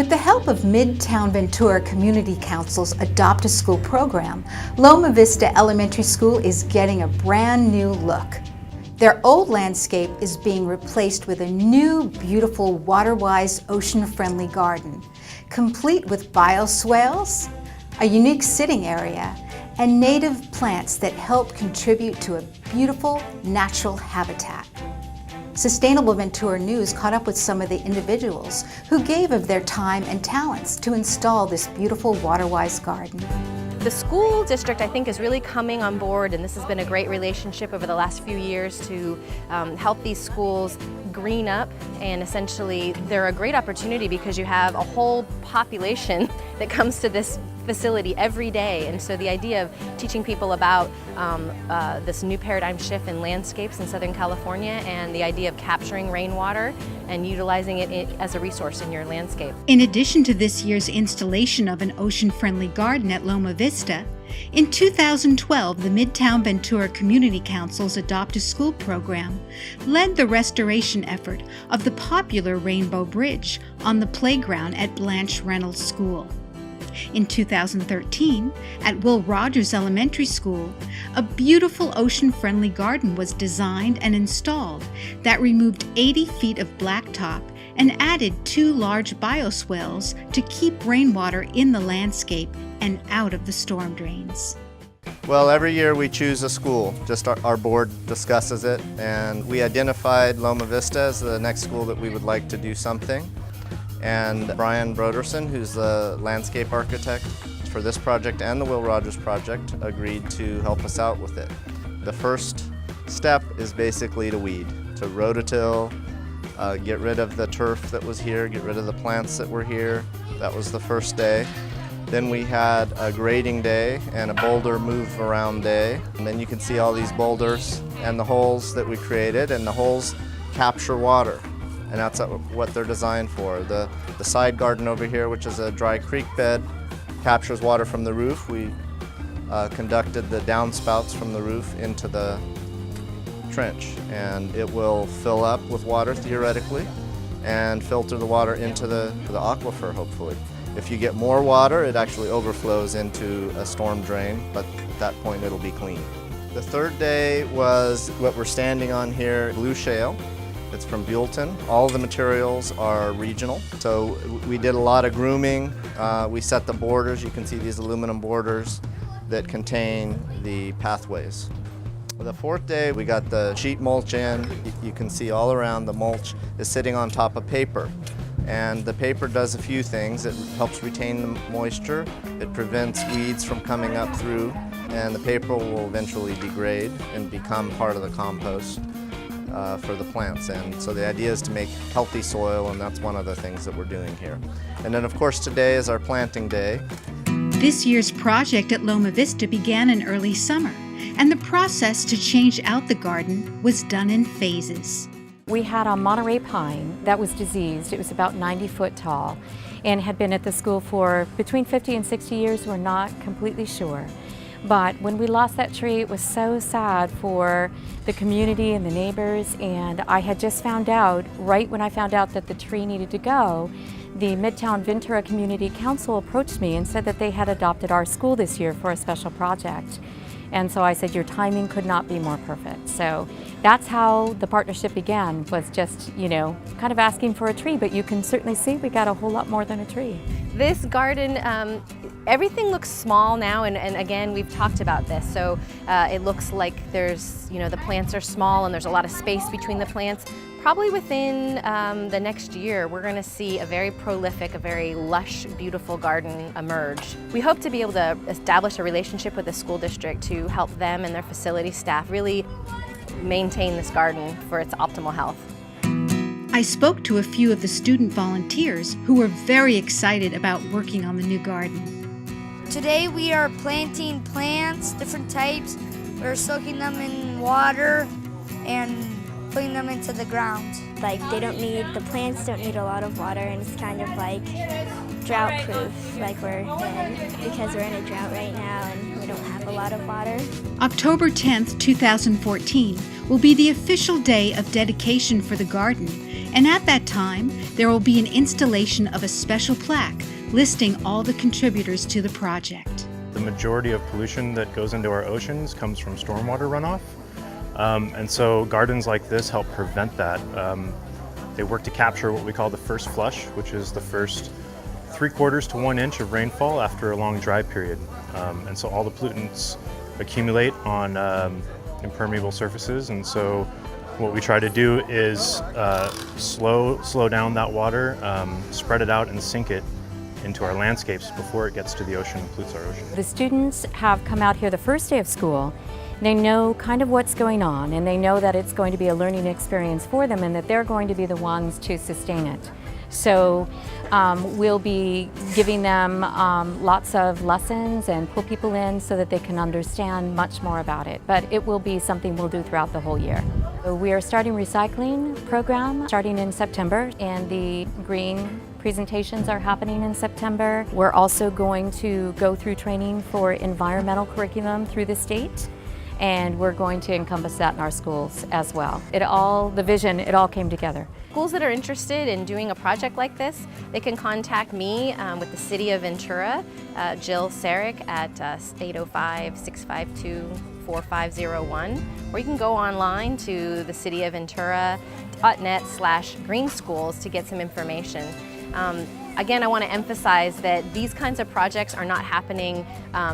With the help of Midtown Ventura Community Council's Adopt a School program, Loma Vista Elementary School is getting a brand new look. Their old landscape is being replaced with a new, beautiful, water-wise, ocean-friendly garden, complete with bioswales, a unique sitting area, and native plants that help contribute to a beautiful, natural habitat. Sustainable Ventura News caught up with some of the individuals who gave of their time and talents to install this beautiful water-wise garden. The school district, I think, is really coming on board, and this has been a great relationship over the last few years to help these schools green up, and essentially they're a great opportunity because you have a whole population that comes to this facility every day, and so the idea of teaching people about this new paradigm shift in landscapes in Southern California and the idea of capturing rainwater and utilizing it as a resource in your landscape. In addition to this year's installation of an ocean-friendly garden at Loma Vista, in 2012, the Midtown Ventura Community Council's Adopt a School program led the restoration effort of the popular Rainbow Bridge on the playground at Blanche Reynolds School. In 2013, at Will Rogers Elementary School, a beautiful ocean-friendly garden was designed and installed that removed 80 feet of blacktop and added 2 large bioswales to keep rainwater in the landscape and out of the storm drains. Well, every year we choose a school. Just our board discusses it, and we identified Loma Vista as the next school that we would like to do something. And Maryann Ridini, who's the landscape architect for this project and the Will Rogers project, agreed to help us out with it. The first step is basically to weed, to rototill, get rid of the turf that was here, get rid of the plants that were here. That was the first day. Then we had a grading day and a boulder move around day. And then you can see all these boulders and the holes that we created, and the holes capture water. And that's what they're designed for. The side garden over here, which is a dry creek bed, captures water from the roof. We conducted the downspouts from the roof into the trench, and it will fill up with water theoretically and filter the water into the aquifer, hopefully. If you get more water, it actually overflows into a storm drain, but at that point it'll be clean. The third day was what we're standing on here, blue shale. It's from Buellton. All the materials are regional. So we did a lot of grooming. We set the borders. You can see these aluminum borders that contain the pathways. The fourth day, we got the sheet mulch in. You can see all around the mulch is sitting on top of paper. And the paper does a few things. It helps retain the moisture. It prevents weeds from coming up through. And the paper will eventually degrade and become part of the compost for the plants. And so the idea is to make healthy soil, and that's one of the things that we're doing here. And then of course today is our planting day. This year's project at Loma Vista began in early summer, and the process to change out the garden was done in phases. We had a Monterey pine that was diseased. It was about 90 foot tall and had been at the school for between 50 and 60 years. We're not completely sure. But when we lost that tree, it was so sad for the community and the neighbors, and I had just found out, right when I found out that the tree needed to go, the Midtown Ventura Community Council approached me and said that they had adopted our school this year for a special project. And so I said, your timing could not be more perfect. So that's how the partnership began, was just, kind of asking for a tree, but you can certainly see we got a whole lot more than a tree. This garden, everything looks small now, and again, we've talked about this. So it looks like there's, the plants are small and there's a lot of space between the plants. Probably within the next year, we're going to see a very prolific, a very lush, beautiful garden emerge. We hope to be able to establish a relationship with the school district to help them and their facility staff really maintain this garden for its optimal health. I spoke to a few of the student volunteers who were very excited about working on the new garden. Today we are planting plants, different types. We're soaking them in water and putting them into the ground. Like the plants don't need a lot of water, and it's kind of like drought proof, like we're in, because we're in a drought right now and we don't have a lot of water. October 10th, 2014 will be the official day of dedication for the garden, And at that time, there will be an installation of a special plaque listing all the contributors to the project. The majority of pollution that goes into our oceans comes from stormwater runoff. And so gardens like this help prevent that. They work to capture what we call the first flush, which is the first 3/4 to 1 inch of rainfall after a long dry period. And so all the pollutants accumulate on impermeable surfaces. And so what we try to do is slow down that water, spread it out and sink it into our landscapes before it gets to the ocean and pollutes our ocean. The students have come out here the first day of school. They know kind of what's going on, and they know that it's going to be a learning experience for them and that they're going to be the ones to sustain it. So we'll be giving them lots of lessons and pull people in so that they can understand much more about it. But it will be something we'll do throughout the whole year. So we are starting a recycling program starting in September, and the green presentations are happening in September. We're also going to go through training for environmental curriculum through the state, and we're going to encompass that in our schools as well. It all came together. Schools that are interested in doing a project like this, they can contact me with the City of Ventura, Jill Sarek at 805-652-4501, or you can go online to thecityofventura.net/greenschools to get some information. Again, I want to emphasize that these kinds of projects are not happening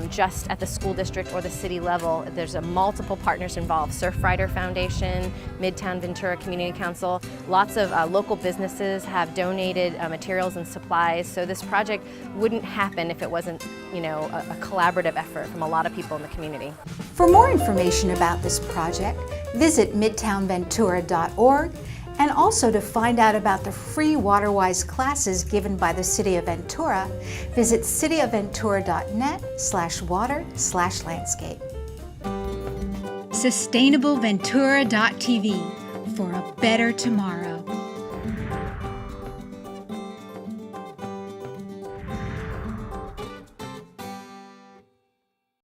just at the school district or the city level. There's multiple partners involved: Surfrider Foundation, Midtown Ventura Community Council. Lots of local businesses have donated materials and supplies. So this project wouldn't happen if it wasn't, a collaborative effort from a lot of people in the community. For more information about this project, visit midtownventura.org. And also to find out about the free WaterWise classes given by the City of Ventura, visit cityofventura.net/water/landscape. SustainableVentura.tv for a better tomorrow.